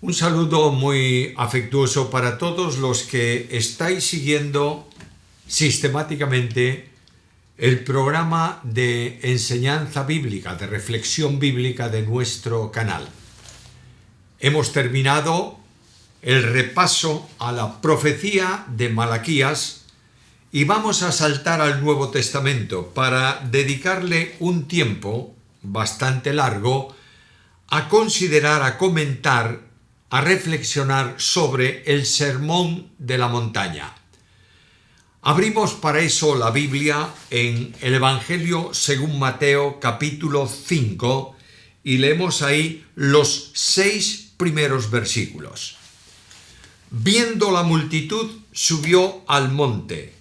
Un saludo muy afectuoso para todos los que estáis siguiendo sistemáticamente el programa de enseñanza bíblica, de reflexión bíblica de nuestro canal. Hemos terminado el repaso a la profecía de Malaquías y vamos a saltar al Nuevo Testamento para dedicarle un tiempo bastante largo a considerar, a comentar, a reflexionar sobre el Sermón de la Montaña. Abrimos para eso la Biblia en el Evangelio según Mateo capítulo 5 y leemos ahí los 6 primeros versículos. Viendo la multitud, subió al monte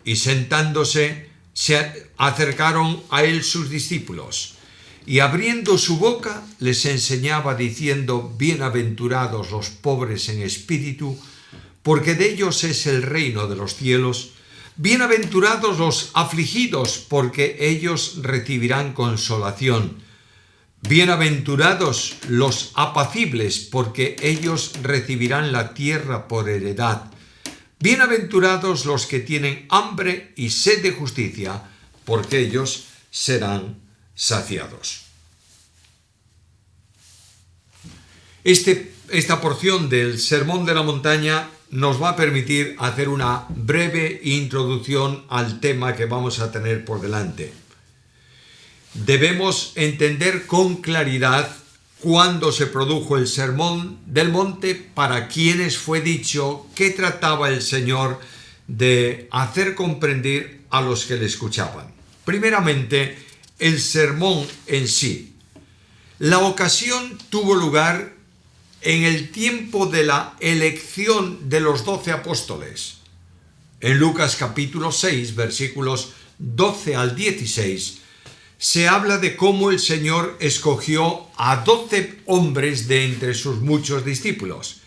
y sentándose se acercaron a él sus discípulos. Y abriendo su boca les enseñaba diciendo: bienaventurados los pobres en espíritu, porque de ellos es el reino de los cielos. Bienaventurados los afligidos, porque ellos recibirán consolación. Bienaventurados los apacibles, porque ellos recibirán la tierra por heredad. Bienaventurados los que tienen hambre y sed de justicia, porque ellos serán saciados. Esta porción del Sermón de la Montaña nos va a permitir hacer una breve introducción al tema que vamos a tener por delante. Debemos entender con claridad cuándo se produjo el Sermón del Monte, para quienes fue dicho, qué trataba el Señor de hacer comprender a los que le escuchaban. Primeramente, el sermón en sí. La ocasión tuvo lugar en el tiempo de la elección de los 12 apóstoles. En Lucas capítulo 6, versículos 12 al 16, se habla de cómo el Señor escogió a 12 hombres de entre sus muchos discípulos.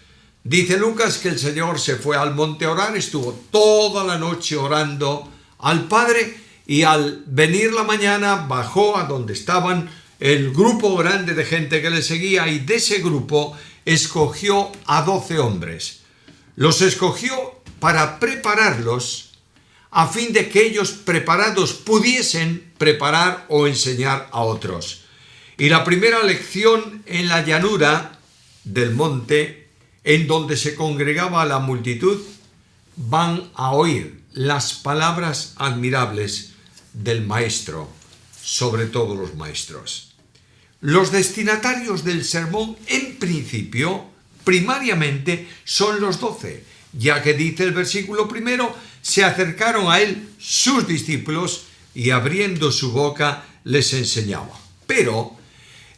Dice Lucas que el Señor se fue al monte a orar, estuvo toda la noche orando al Padre, y al venir la mañana bajó a donde estaban el grupo grande de gente que le seguía, y de ese grupo escogió a 12 hombres. Los escogió para prepararlos a fin de que ellos preparados pudiesen preparar o enseñar a otros. Y la primera lección en la llanura del monte, en donde se congregaba la multitud, van a oír las palabras admirables del Maestro, sobre todos los maestros. Los destinatarios del sermón, en principio, primariamente, son los 12, ya que dice el versículo primero: se acercaron a él sus discípulos y abriendo su boca les enseñaba. Pero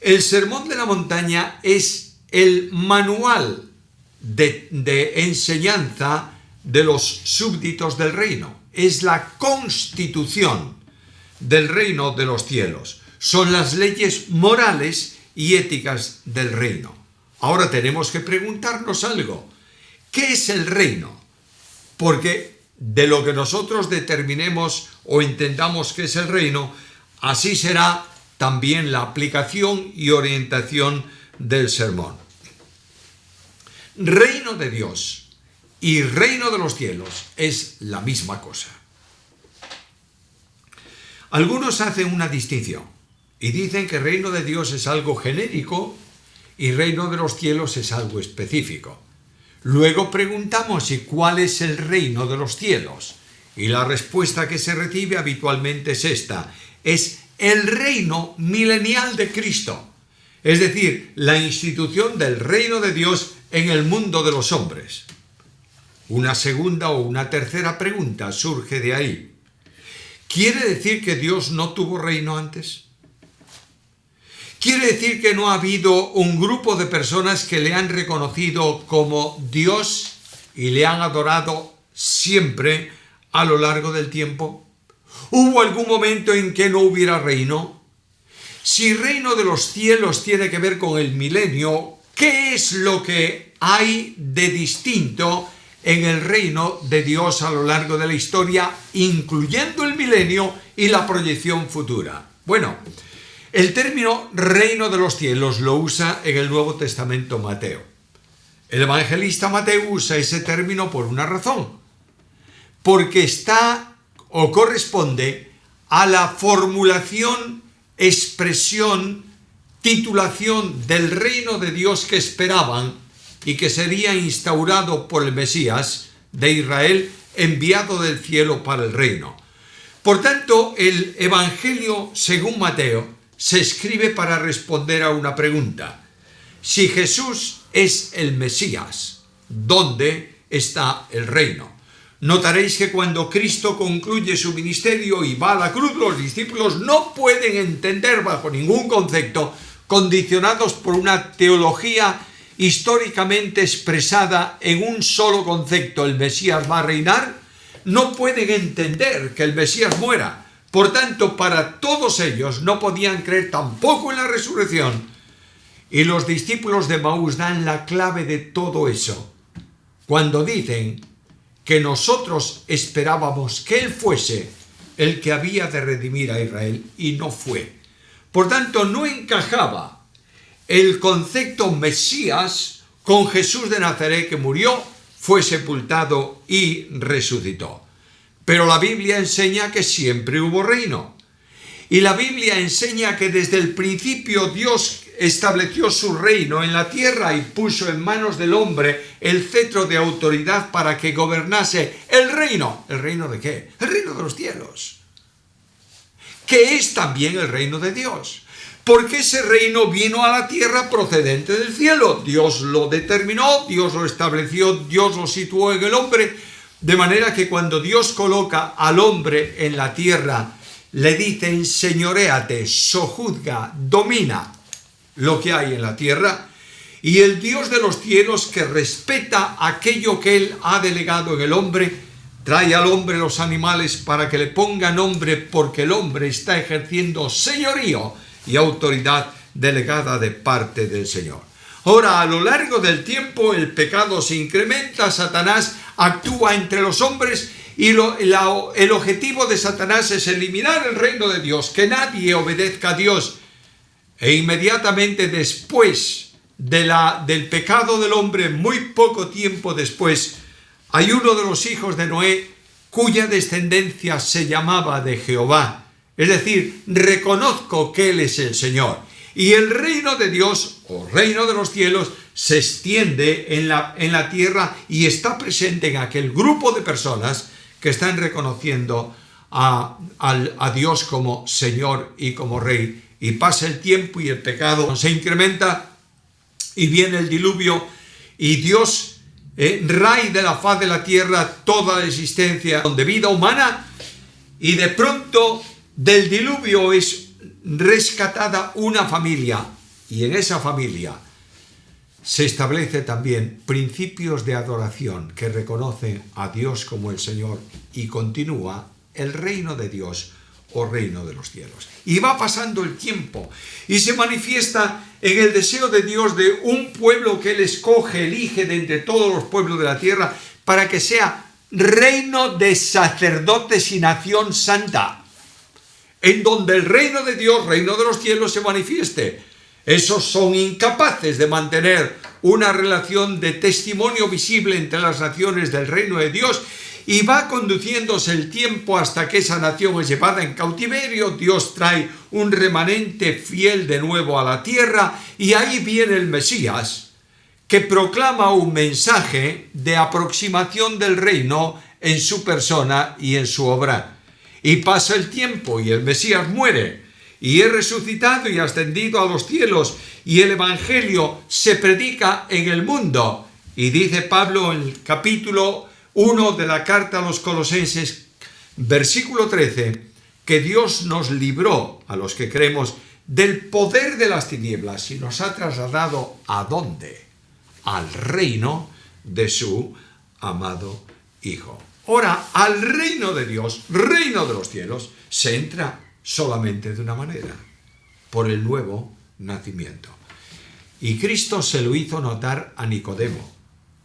el Sermón de la Montaña es el manual de enseñanza de los súbditos del reino. Es la constitución del reino de los cielos. Son las leyes morales y éticas del reino. Ahora tenemos que preguntarnos algo. ¿Qué es el reino? Porque de lo que nosotros determinemos o entendamos que es el reino, así será también la aplicación y orientación del sermón. Reino de Dios y reino de los cielos es la misma cosa. Algunos hacen una distinción y dicen que reino de Dios es algo genérico y reino de los cielos es algo específico. Luego preguntamos: ¿y cuál es el reino de los cielos? Y la respuesta que se recibe habitualmente es esta: es el reino milenial de Cristo, es decir, la institución del reino de Dios en el mundo de los hombres. Una segunda o una tercera pregunta surge de ahí. ¿Quiere decir que Dios no tuvo reino antes? ¿Quiere decir que no ha habido un grupo de personas que le han reconocido como Dios y le han adorado siempre a lo largo del tiempo? ¿Hubo algún momento en que no hubiera reino? Si reino de los cielos tiene que ver con el milenio, ¿qué es lo que hay de distinto en el reino de Dios a lo largo de la historia, incluyendo el milenio y la proyección futura? Bueno, el término reino de los cielos lo usa en el Nuevo Testamento Mateo. El evangelista Mateo usa ese término por una razón, porque está o corresponde a la formulación, expresión, titulación del reino de Dios que esperaban y que sería instaurado por el Mesías de Israel, enviado del cielo para el reino. Por tanto, el Evangelio, según Mateo, se escribe para responder a una pregunta. Si Jesús es el Mesías, ¿dónde está el reino? Notaréis que cuando Cristo concluye su ministerio y va a la cruz, los discípulos no pueden entender bajo ningún concepto, condicionados por una teología históricamente expresada en un solo concepto, el Mesías va a reinar, no pueden entender que el Mesías muera. Por tanto, para todos ellos no podían creer tampoco en la resurrección. Y los discípulos de Maús dan la clave de todo eso, cuando dicen que nosotros esperábamos que Él fuese el que había de redimir a Israel, y no fue. Por tanto, no encajaba el concepto Mesías con Jesús de Nazaret, que murió, fue sepultado y resucitó. Pero la Biblia enseña que siempre hubo reino. Y la Biblia enseña que desde el principio Dios estableció su reino en la tierra y puso en manos del hombre el cetro de autoridad para que gobernase el reino. ¿El reino de qué? El reino de los cielos, que es también el reino de Dios. Porque ese reino vino a la tierra procedente del cielo. Dios lo determinó, Dios lo estableció, Dios lo situó en el hombre, de manera que cuando Dios coloca al hombre en la tierra, le dice: enseñoréate, sojuzga, domina lo que hay en la tierra. Y el Dios de los cielos, que respeta aquello que Él ha delegado en el hombre, trae al hombre los animales para que le ponga nombre, porque el hombre está ejerciendo señorío y autoridad delegada de parte del Señor. Ahora, a lo largo del tiempo, el pecado se incrementa, Satanás actúa entre los hombres y el objetivo de Satanás es eliminar el reino de Dios, que nadie obedezca a Dios. E inmediatamente después del pecado del hombre, muy poco tiempo después, hay uno de los hijos de Noé cuya descendencia se llamaba de Jehová. Es decir, reconozco que Él es el Señor. Y el reino de Dios, o reino de los cielos, se extiende en la tierra y está presente en aquel grupo de personas que están reconociendo a Dios como Señor y como Rey. Y pasa el tiempo y el pecado se incrementa y viene el diluvio y Dios rae de la faz de la tierra toda la existencia de vida humana, y de pronto del diluvio es rescatada una familia, y en esa familia se establece también principios de adoración que reconocen a Dios como el Señor, y continúa el reino de Dios o reino de los cielos. Y va pasando el tiempo y se manifiesta en el deseo de Dios de un pueblo que Él escoge, elige de entre todos los pueblos de la tierra para que sea reino de sacerdotes y nación santa, en donde el reino de Dios, reino de los cielos, se manifieste. Esos son incapaces de mantener una relación de testimonio visible entre las naciones del reino de Dios, y va conduciéndose el tiempo hasta que esa nación es llevada en cautiverio. Dios trae un remanente fiel de nuevo a la tierra, y ahí viene el Mesías, que proclama un mensaje de aproximación del reino en su persona y en su obra. Y pasa el tiempo y el Mesías muere y es resucitado y ascendido a los cielos, y el Evangelio se predica en el mundo. Y dice Pablo en el capítulo 1 de la carta a los Colosenses, versículo 13, que Dios nos libró, a los que creemos, del poder de las tinieblas y nos ha trasladado ¿a dónde? Al reino de su amado Hijo. Ahora, al reino de Dios, reino de los cielos, se entra solamente de una manera: por el nuevo nacimiento. Y Cristo se lo hizo notar a Nicodemo,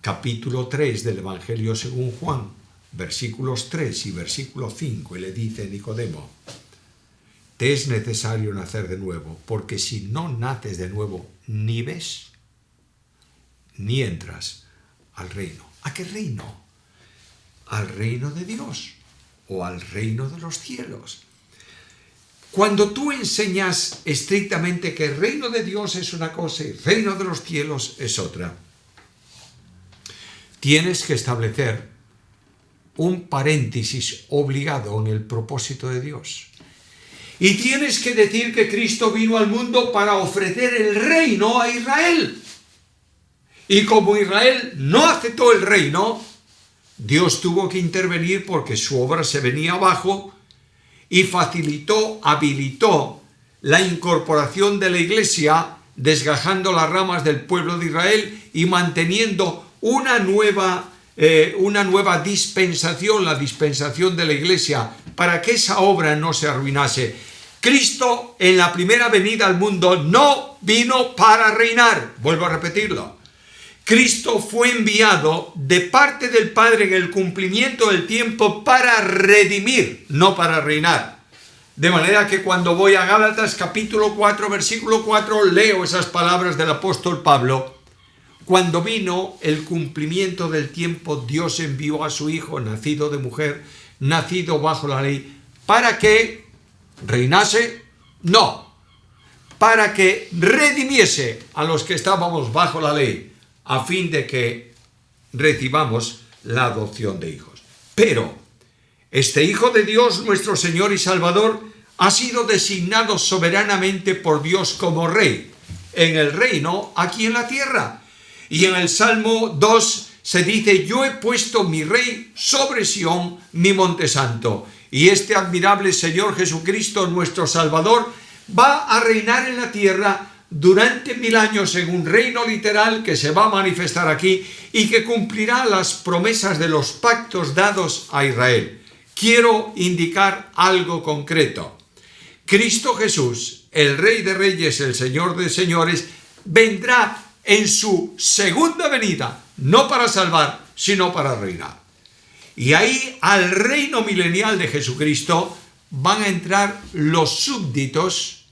capítulo 3 del Evangelio según Juan, versículos 3 y versículo 5, y le dice: Nicodemo, te es necesario nacer de nuevo, porque si no naces de nuevo, ni ves, ni entras al reino. ¿A qué reino? Al reino de Dios o al reino de los cielos. Cuando tú enseñas estrictamente que el reino de Dios es una cosa y el reino de los cielos es otra, tienes que establecer un paréntesis obligado en el propósito de Dios. Y tienes que decir que Cristo vino al mundo para ofrecer el reino a Israel. Y como Israel no aceptó el reino, Dios tuvo que intervenir porque su obra se venía abajo y facilitó, habilitó la incorporación de la Iglesia, desgajando las ramas del pueblo de Israel y manteniendo una nueva dispensación, la dispensación de la Iglesia, para que esa obra no se arruinase. Cristo en la primera venida al mundo no vino para reinar, vuelvo a repetirlo. Cristo fue enviado de parte del Padre en el cumplimiento del tiempo para redimir, no para reinar. De manera que cuando voy a Gálatas capítulo 4, versículo 4, leo esas palabras del apóstol Pablo. Cuando vino el cumplimiento del tiempo, Dios envió a su Hijo, nacido de mujer, nacido bajo la ley, ¿para que reinase? No, para que redimiese a los que estábamos bajo la ley, a fin de que recibamos la adopción de hijos. Pero este Hijo de Dios, nuestro Señor y Salvador, ha sido designado soberanamente por Dios como Rey en el reino aquí en la tierra. Y en el Salmo 2 se dice: yo he puesto mi Rey sobre Sión, mi monte santo. Y este admirable Señor Jesucristo, nuestro Salvador, va a reinar en la tierra durante 1000 años en un reino literal que se va a manifestar aquí y que cumplirá las promesas de los pactos dados a Israel. Quiero indicar algo concreto. Cristo Jesús, el Rey de Reyes, el Señor de Señores, vendrá en su segunda venida, no para salvar, sino para reinar. Y ahí, al reino milenial de Jesucristo, van a entrar los súbditos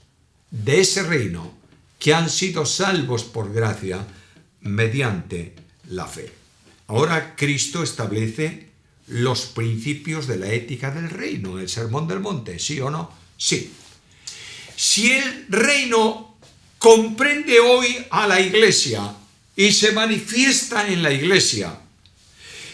de ese reino, que han sido salvos por gracia mediante la fe. Ahora Cristo establece los principios de la ética del reino, el Sermón del Monte, ¿sí o no? Sí. Si el reino comprende hoy a la Iglesia y se manifiesta en la Iglesia,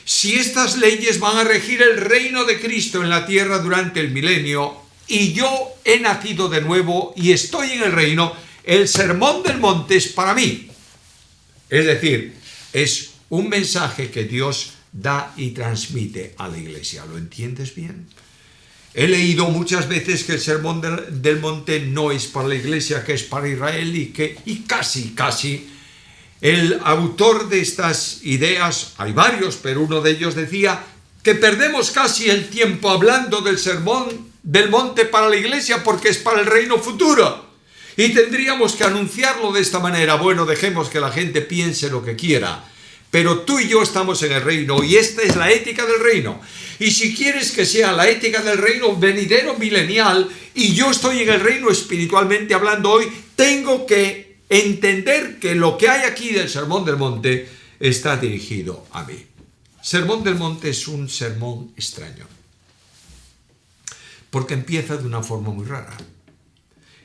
si estas leyes van a regir el reino de Cristo en la tierra durante el milenio, y yo he nacido de nuevo y estoy en el reino, el Sermón del Monte es para mí. Es decir, es un mensaje que Dios da y transmite a la Iglesia. ¿Lo entiendes bien? He leído muchas veces que el Sermón del Monte no es para la Iglesia, que es para Israel, y casi el autor de estas ideas, hay varios, pero uno de ellos decía que perdemos casi el tiempo hablando del Sermón del Monte para la Iglesia porque es para el reino futuro. Y tendríamos que anunciarlo de esta manera. Bueno, dejemos que la gente piense lo que quiera. Pero tú y yo estamos en el reino y esta es la ética del reino. Y si quieres que sea la ética del reino venidero milenial y yo estoy en el reino espiritualmente hablando hoy, tengo que entender que lo que hay aquí del Sermón del Monte está dirigido a mí. Sermón del Monte es un sermón extraño. Porque empieza de una forma muy rara.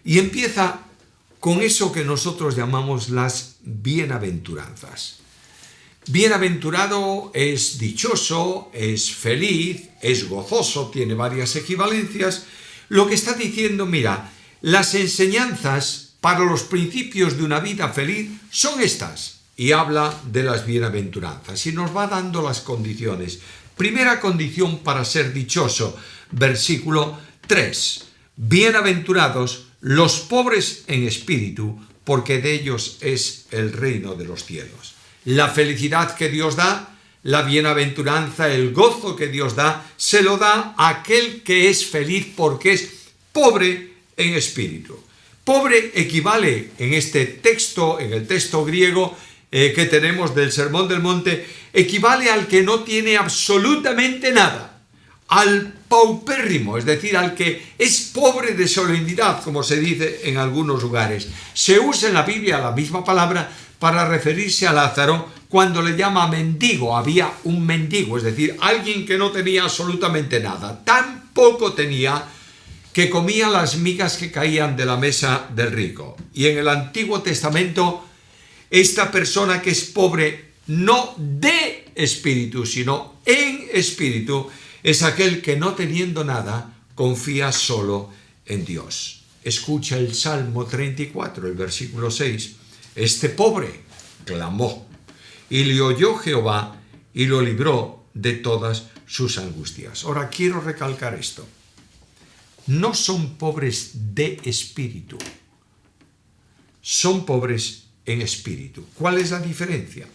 Y empieza con eso que nosotros llamamos las bienaventuranzas. Bienaventurado es dichoso, es feliz, es gozoso, tiene varias equivalencias. Lo que está diciendo, mira, las enseñanzas para los principios de una vida feliz son estas. Y habla de las bienaventuranzas y nos va dando las condiciones. Primera condición para ser dichoso, versículo 3. Bienaventurados los pobres en espíritu, porque de ellos es el reino de los cielos. La felicidad que Dios da, la bienaventuranza, el gozo que Dios da, se lo da a aquel que es feliz porque es pobre en espíritu. Pobre equivale en este texto, en el texto griego que tenemos del Sermón del Monte, equivale al que no tiene absolutamente nada, al paupérrimo, es decir, al que es pobre de solemnidad, como se dice en algunos lugares. Se usa en la Biblia la misma palabra para referirse a Lázaro cuando le llama mendigo. Había un mendigo, es decir, alguien que no tenía absolutamente nada. Tan poco tenía que comía las migas que caían de la mesa del rico. Y en el Antiguo Testamento, esta persona que es pobre no de espíritu, sino en espíritu, es aquel que no teniendo nada, confía solo en Dios. Escucha el Salmo 34, el versículo 6. Este pobre clamó, y le oyó Jehová, y lo libró de todas sus angustias. Ahora quiero recalcar esto. No son pobres de espíritu, son pobres en espíritu. ¿Cuál es la diferencia?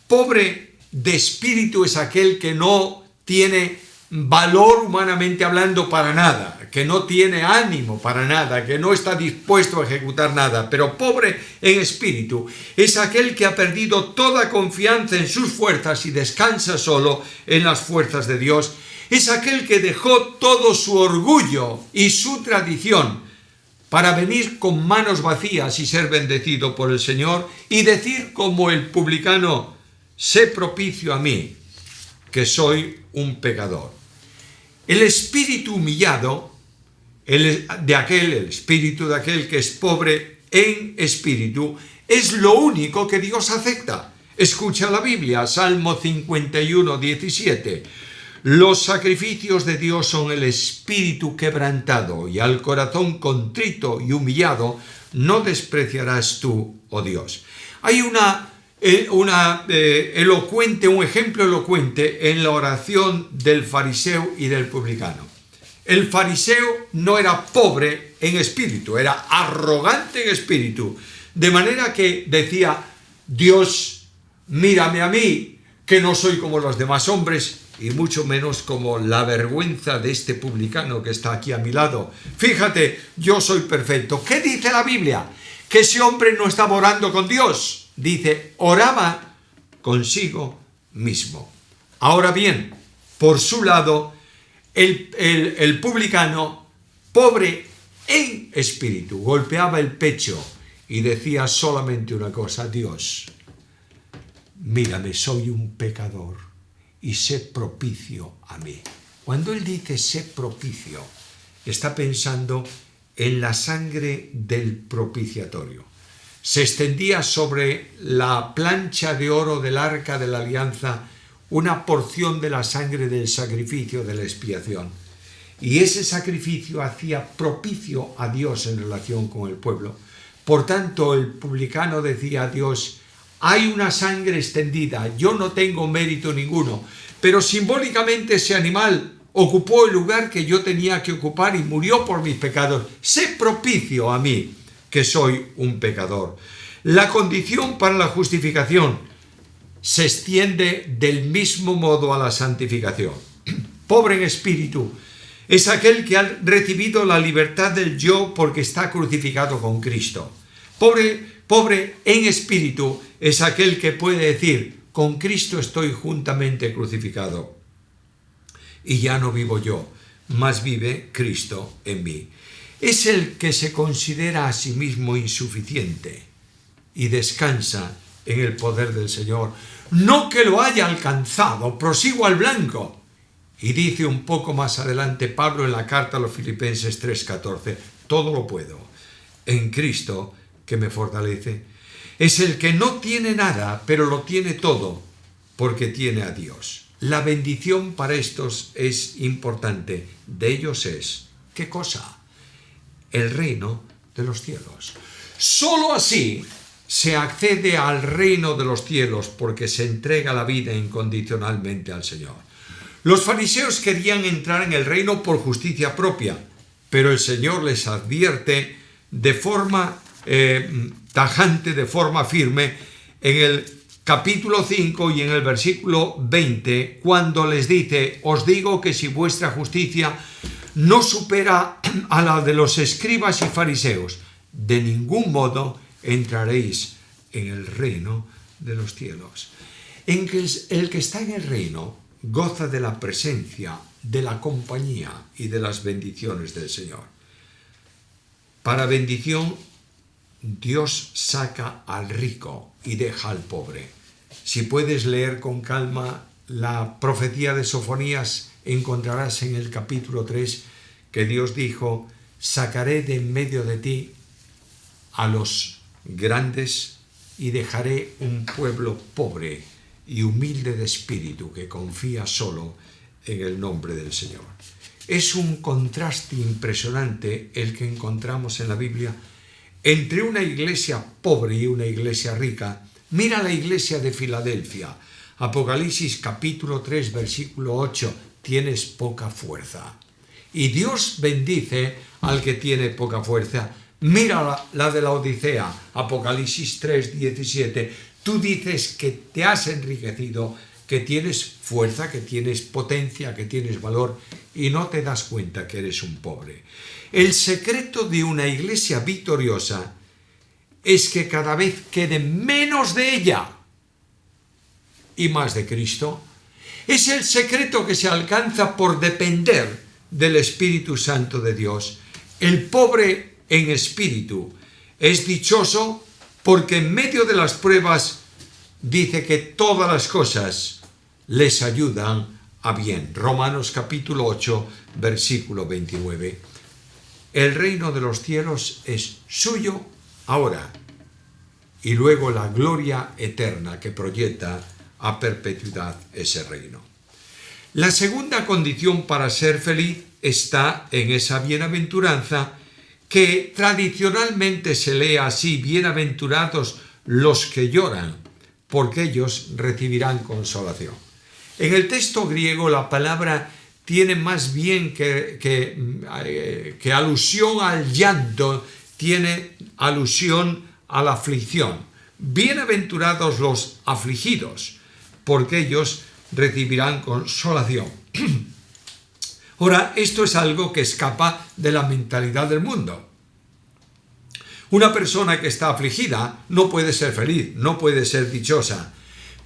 Pobre de espíritu es aquel que no tiene valor humanamente hablando para nada, que no tiene ánimo para nada, que no está dispuesto a ejecutar nada. Pero pobre en espíritu es aquel que ha perdido toda confianza en sus fuerzas y descansa solo en las fuerzas de Dios. Es aquel que dejó todo su orgullo y su tradición para venir con manos vacías y ser bendecido por el Señor y decir como el publicano: sé propicio a mí, que soy un pecador. El espíritu humillado, el espíritu de aquel que es pobre en espíritu, es lo único que Dios acepta. Escucha la Biblia, Salmo 51, 17. Los sacrificios de Dios son el espíritu quebrantado, y al corazón contrito y humillado no despreciarás tú, oh Dios. Hay un ejemplo elocuente en la oración del fariseo y del publicano. El fariseo no era pobre en espíritu, era arrogante en espíritu, de manera que decía: Dios, mírame a mí, que no soy como los demás hombres, y mucho menos como la vergüenza de este publicano que está aquí a mi lado. Fíjate, yo soy perfecto. ¿Qué dice la Biblia? Que ese hombre no estaba orando con Dios. Dice, oraba consigo mismo. Ahora bien, por su lado, el publicano, pobre en espíritu, golpeaba el pecho y decía solamente una cosa: Dios, mírame, soy un pecador, y sé propicio a mí. Cuando él dice sé propicio, está pensando en la sangre del propiciatorio. Se extendía sobre la plancha de oro del arca de la alianza una porción de la sangre del sacrificio de la expiación. Y ese sacrificio hacía propicio a Dios en relación con el pueblo. Por tanto, el publicano decía a Dios: hay una sangre extendida, yo no tengo mérito ninguno, pero simbólicamente ese animal ocupó el lugar que yo tenía que ocupar y murió por mis pecados. Sé propicio a mí, que soy un pecador. La condición para la justificación se extiende del mismo modo a la santificación. Pobre en espíritu es aquel que ha recibido la libertad del yo porque está crucificado con Cristo. Pobre en espíritu es aquel que puede decir: con Cristo estoy juntamente crucificado, y ya no vivo yo, mas vive Cristo en mí. Es el que se considera a sí mismo insuficiente y descansa en el poder del Señor. No que lo haya alcanzado, prosigo al blanco. Y dice un poco más adelante Pablo en la carta a los Filipenses 3:14, todo lo puedo en Cristo que me fortalece. Es el que no tiene nada, pero lo tiene todo, porque tiene a Dios. La bendición para estos es importante. De ellos es, ¿qué cosa? El reino de los cielos. Solo así se accede al reino de los cielos, porque se entrega la vida incondicionalmente al Señor. Los fariseos querían entrar en el reino por justicia propia, pero el Señor les advierte de forma tajante, de forma firme, en el capítulo 5 y en el versículo 20, cuando les dice: os digo que si vuestra justicia no supera a la de los escribas y fariseos, de ningún modo entraréis en el reino de los cielos. En que el que está en el reino goza de la presencia, de la compañía y de las bendiciones del Señor. Para bendición, Dios saca al rico y deja al pobre. Si puedes leer con calma la profecía de Sofonías, encontrarás en el capítulo 3 que Dios dijo: sacaré de en medio de ti a los grandes y dejaré un pueblo pobre y humilde de espíritu que confía solo en el nombre del Señor. Es un contraste impresionante el que encontramos en la Biblia entre una iglesia pobre y una iglesia rica. Mira la iglesia de Filadelfia, Apocalipsis capítulo 3, versículo 8, tienes poca fuerza. Y Dios bendice al que tiene poca fuerza. Mira la de la Odisea, Apocalipsis 3, 17. Tú dices que te has enriquecido, que tienes fuerza, que tienes potencia, que tienes valor, y no te das cuenta que eres un pobre. El secreto de una iglesia victoriosa es que cada vez quede menos de ella y más de Cristo. Es el secreto que se alcanza por depender del Espíritu Santo de Dios. El pobre en espíritu es dichoso porque en medio de las pruebas dice que todas las cosas les ayudan a bien. Romanos capítulo 8, versículo 29. El reino de los cielos es suyo ahora y luego la gloria eterna que proyecta a perpetuidad ese reino. La segunda condición para ser feliz está en esa bienaventuranza que tradicionalmente se lee así: bienaventurados los que lloran, porque ellos recibirán consolación. En el texto griego la palabra tiene más bien que alusión al llanto, tiene alusión a la aflicción. Bienaventurados los afligidos, porque ellos recibirán consolación. Ahora, esto es algo que escapa de la mentalidad del mundo. Una persona que está afligida no puede ser feliz, no puede ser dichosa.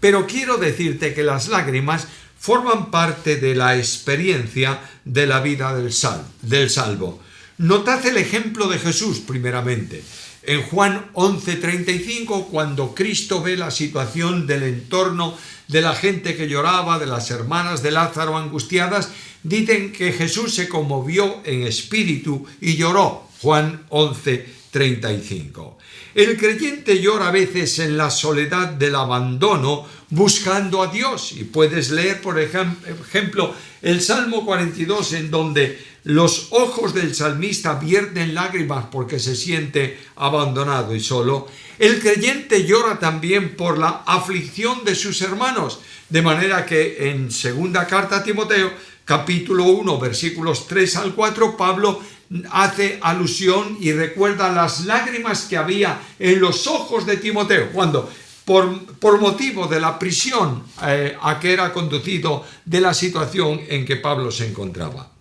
Pero quiero decirte que las lágrimas forman parte de la experiencia de la vida del salvo. Notad el ejemplo de Jesús primeramente. En Juan 11:35, cuando Cristo ve la situación del entorno de la gente que lloraba, de las hermanas de Lázaro angustiadas, dicen que Jesús se conmovió en espíritu y lloró. Juan 11:35. El creyente llora a veces en la soledad del abandono buscando a Dios. Y puedes leer, por ejemplo, el Salmo 42, en donde los ojos del salmista vierten lágrimas porque se siente abandonado y solo. El creyente llora también por la aflicción de sus hermanos, de manera que en segunda carta a Timoteo, capítulo 1, versículos 3 al 4, Pablo hace alusión y recuerda las lágrimas que había en los ojos de Timoteo, cuando por motivo de la prisión a que era conducido, de la situación en que Pablo se encontraba.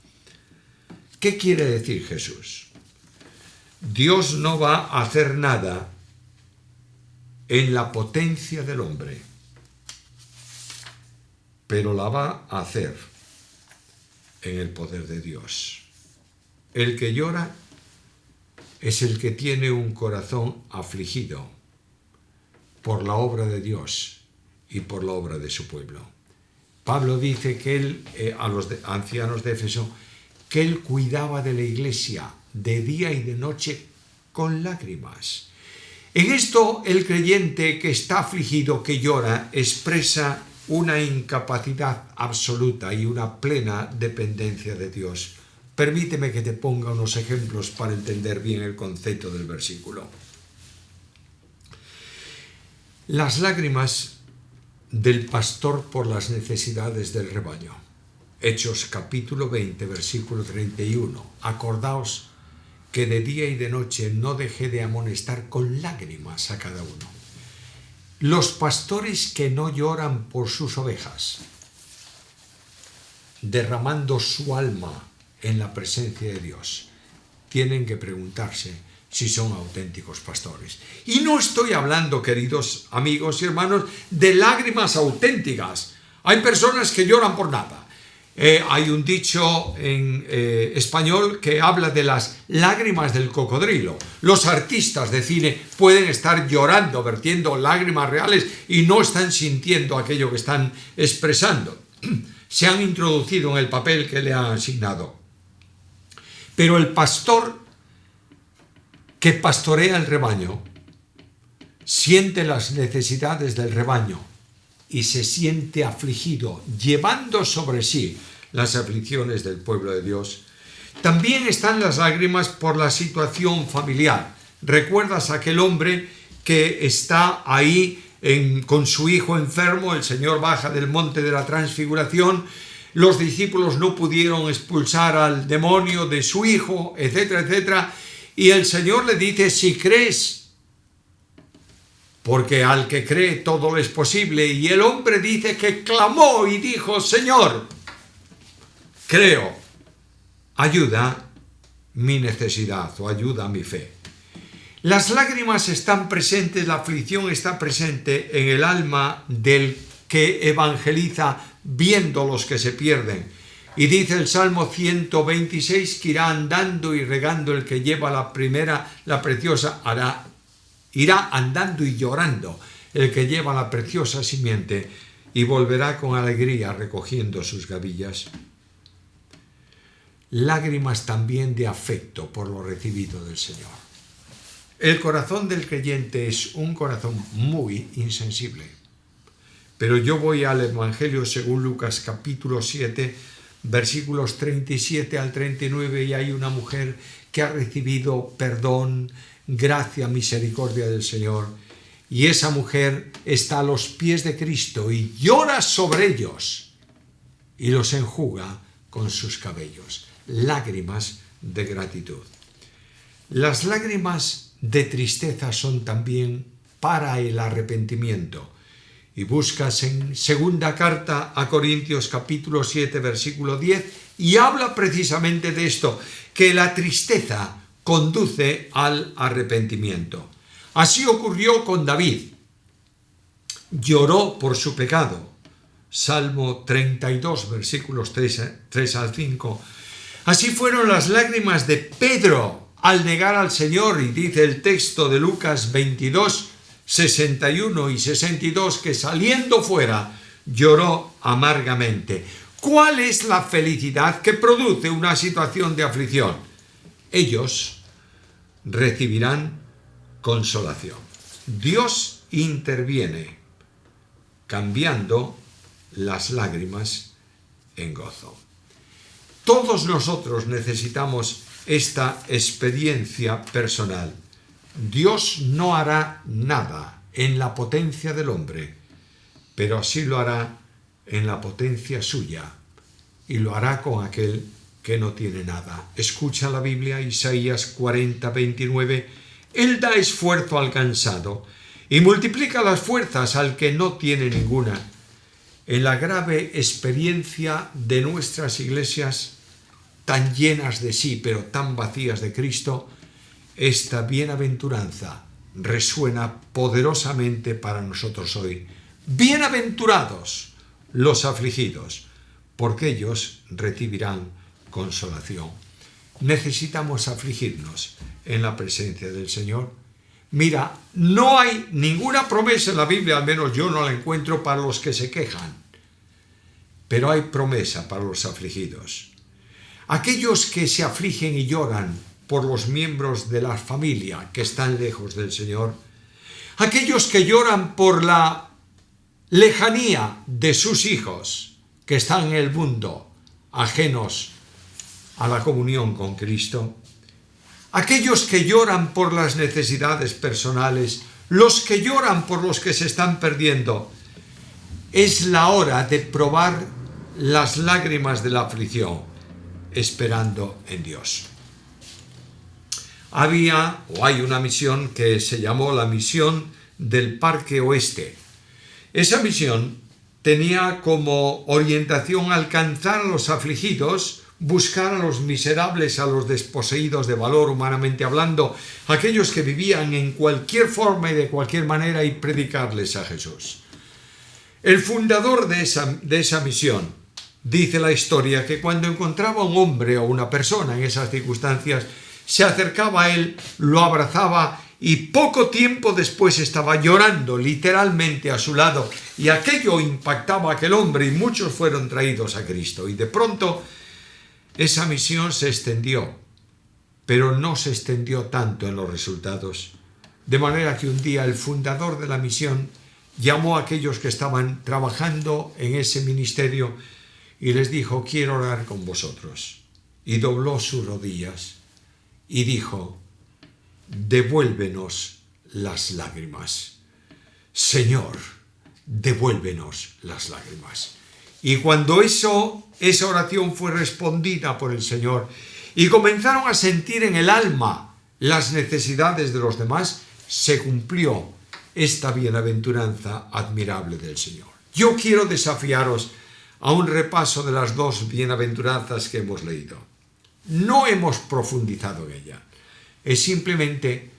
¿Qué quiere decir Jesús? Dios no va a hacer nada en la potencia del hombre, pero la va a hacer en el poder de Dios. El que llora es el que tiene un corazón afligido por la obra de Dios y por la obra de su pueblo. Pablo dice que él, a los ancianos de Éfeso, que él cuidaba de la iglesia de día y de noche con lágrimas. En esto el creyente que está afligido, que llora, expresa una incapacidad absoluta y una plena dependencia de Dios. Permíteme que te ponga unos ejemplos para entender bien el concepto del versículo. Las lágrimas del pastor por las necesidades del rebaño. Hechos capítulo 20, versículo 31. Acordaos que de día y de noche no dejé de amonestar con lágrimas a cada uno. Los pastores que no lloran por sus ovejas, derramando su alma en la presencia de Dios, tienen que preguntarse si son auténticos pastores. Y no estoy hablando, queridos amigos y hermanos, de lágrimas auténticas. Hay personas que lloran por nada. Hay un dicho en español que habla de las lágrimas del cocodrilo. Los artistas de cine pueden estar llorando, vertiendo lágrimas reales y no están sintiendo aquello que están expresando. Se han introducido en el papel que le han asignado. Pero el pastor que pastorea el rebaño siente las necesidades del rebaño y se siente afligido, llevando sobre sí las aflicciones del pueblo de Dios. También están las lágrimas por la situación familiar. ¿Recuerdas a aquel hombre que está ahí con su hijo enfermo? El Señor baja del monte de la transfiguración. Los discípulos no pudieron expulsar al demonio de su hijo, etcétera, etcétera. Y el Señor le dice, si crees, porque al que cree todo le es posible. Y el hombre dice que clamó y dijo, Señor, creo, ayuda mi necesidad o ayuda mi fe. Las lágrimas están presentes, la aflicción está presente en el alma del que evangeliza viendo los que se pierden. Y dice el Salmo 126 que irá andando y regando el que lleva la primera, la preciosa, irá andando y llorando el que lleva la preciosa simiente y volverá con alegría recogiendo sus gavillas. Lágrimas también de afecto por lo recibido del Señor. El corazón del creyente es un corazón muy insensible. Pero yo voy al Evangelio según Lucas capítulo 7, versículos 37 al 39, y hay una mujer que ha recibido perdón, gracia, misericordia del Señor, y esa mujer está a los pies de Cristo y llora sobre ellos y los enjuga con sus cabellos. Lágrimas de gratitud. Las lágrimas de tristeza son también para el arrepentimiento. Y buscas en segunda carta a Corintios capítulo 7 versículo 10 y habla precisamente de esto, que la tristeza conduce al arrepentimiento. Así ocurrió con David. Lloró por su pecado. Salmo 32 versículos 3 al 5. Así fueron las lágrimas de Pedro al negar al Señor, y dice el texto de Lucas 22, 61 y 62, que saliendo fuera lloró amargamente. ¿Cuál es la felicidad que produce una situación de aflicción? Ellos recibirán consolación. Dios interviene cambiando las lágrimas en gozo. Todos nosotros necesitamos esta experiencia personal. Dios no hará nada en la potencia del hombre, pero así lo hará en la potencia suya, y lo hará con aquel que no tiene nada. Escucha la Biblia, Isaías 40, 29. Él da esfuerzo al cansado y multiplica las fuerzas al que no tiene ninguna. En la grave experiencia de nuestras iglesias, tan llenas de sí, pero tan vacías de Cristo, esta bienaventuranza resuena poderosamente para nosotros hoy. Bienaventurados los afligidos, porque ellos recibirán consolación. Necesitamos afligirnos en la presencia del Señor. Mira, no hay ninguna promesa en la Biblia, al menos yo no la encuentro, para los que se quejan, pero hay promesa para los afligidos. Aquellos que se afligen y lloran por los miembros de la familia que están lejos del Señor, aquellos que lloran por la lejanía de sus hijos que están en el mundo, ajenos a la comunión con Cristo, aquellos que lloran por las necesidades personales, los que lloran por los que se están perdiendo. Es la hora de probar las lágrimas de la aflicción, esperando en Dios. Había o hay una misión que se llamó la misión del Parque Oeste. Esa misión tenía como orientación alcanzar a los afligidos, buscar a los miserables, a los desposeídos de valor, humanamente hablando, aquellos que vivían en cualquier forma y de cualquier manera, y predicarles a Jesús. El fundador de esa misión, dice la historia, que cuando encontraba a un hombre o una persona en esas circunstancias, se acercaba a él, lo abrazaba y poco tiempo después estaba llorando literalmente a su lado, y aquello impactaba a aquel hombre y muchos fueron traídos a Cristo. Y de pronto esa misión se extendió, pero no se extendió tanto en los resultados. De manera que un día el fundador de la misión llamó a aquellos que estaban trabajando en ese ministerio y les dijo: quiero orar con vosotros. Y dobló sus rodillas y dijo: devuélvenos las lágrimas. Señor, devuélvenos las lágrimas. Y cuando esa oración fue respondida por el Señor y comenzaron a sentir en el alma las necesidades de los demás, se cumplió esta bienaventuranza admirable del Señor. Yo quiero desafiaros a un repaso de las dos bienaventuranzas que hemos leído. No hemos profundizado en ella. Es simplemente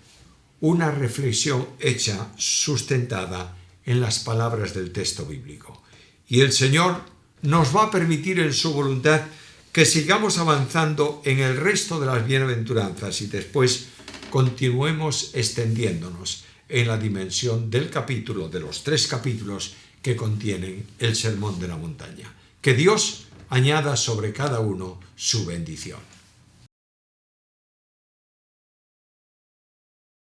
una reflexión hecha, sustentada en las palabras del texto bíblico. Y el Señor nos va a permitir en su voluntad que sigamos avanzando en el resto de las bienaventuranzas y después continuemos extendiéndonos en la dimensión del capítulo, de los 3 capítulos que contienen el Sermón de la Montaña. Que Dios añada sobre cada uno su bendición.